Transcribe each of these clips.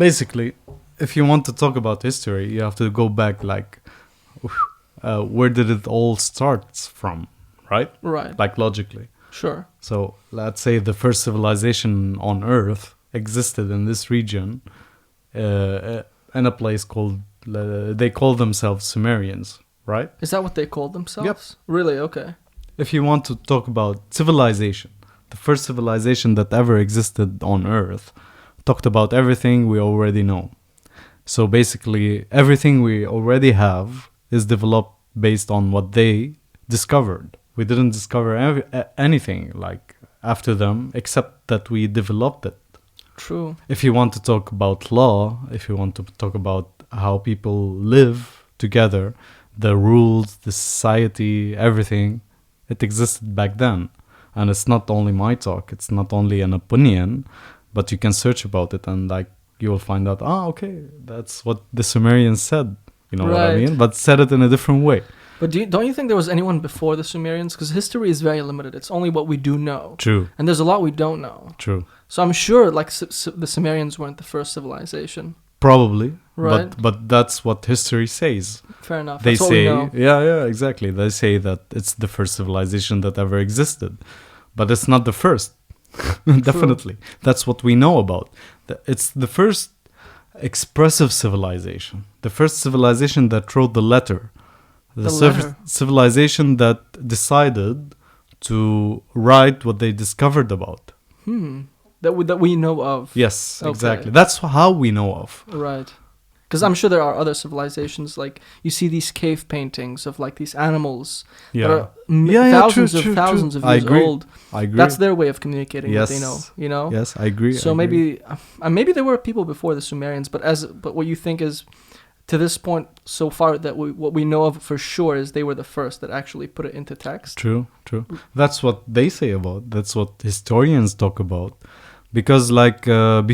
basically, if you want to talk about history, you have to go back like, where did it all start from, right? Right. Like logically. Sure. So let's say the first civilization on Earth existed in this region, in a place called, they call themselves Sumerians, right? Is that what they called themselves? Yep. Really? Okay. If you want to talk about civilization, the first civilization that ever existed on Earth talked about everything we already know. So basically, everything we already have is developed based on what they discovered. We didn't discover anything like after them, except that we developed it. True. If you want to talk about law, if you want to talk about how people live together, the rules, the society, everything, it existed back then. And it's not only my talk, it's not only an opinion, but you can search about it and like you will find out, okay, that's what the Sumerians said. You know what I mean? But said it in a different way. But don't you think there was anyone before the Sumerians? Because history is very limited. It's only what we do know. True. And there's a lot we don't know. True. So I'm sure like the Sumerians weren't the first civilization. Probably. Right. But that's what history says. Fair enough. They that's say, what we know. yeah, exactly. They say that it's the first civilization that ever existed. But it's not the first. Definitely. That's what we know about. It's the first expressive civilization. The first civilization that wrote the letter. The civilization that decided to write what they discovered about. That we know of. Yes, Okay. exactly. That's how we know of. Right. Because I'm sure there are other civilizations, like you see these cave paintings of like these animals that are thousands of years old. I agree. That's their way of communicating what they know, you know? Yes, I agree. So maybe there were people before the Sumerians, but what you think is, to this point so far, that what we know of for sure is they were the first that actually put it into text. True. That's what they say about. That's what historians talk about. Because like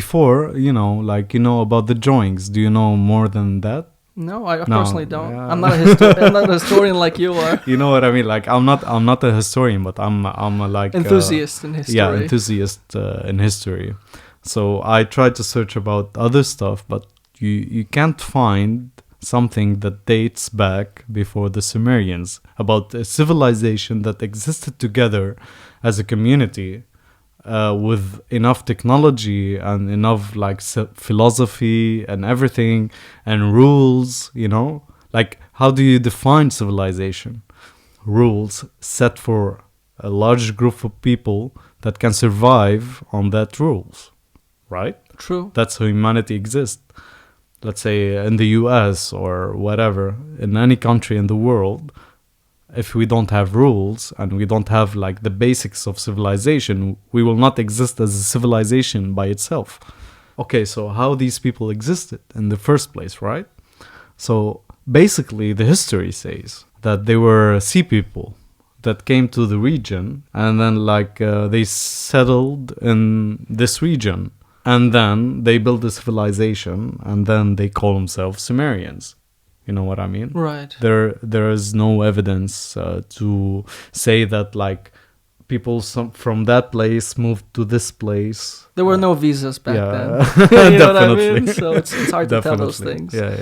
before, about the drawings. Do you know more than that? No, I personally don't. Yeah. I'm not a historian like you are. You know what I mean? Like I'm not a historian, but I'm a like enthusiast in history. Yeah, enthusiast in history. So I tried to search about other stuff, but you can't find something that dates back before the Sumerians, about a civilization that existed together as a community with enough technology and enough like philosophy and everything and rules, like how do you define civilization? Rules set for a large group of people that can survive on that rules, right? True. That's how humanity exists. Let's say in the US or whatever, in any country in the world, if we don't have rules and we don't have like the basics of civilization, we will not exist as a civilization by itself. Okay, so how these people existed in the first place, right? So basically the history says that they were sea people that came to the region and then they settled in this region. And then they build a civilization, and then they call themselves Sumerians. You know what I mean? Right. There is no evidence to say that like people from that place moved to this place. There were no visas back then. You know what I mean? So it's hard to tell those things. Yeah.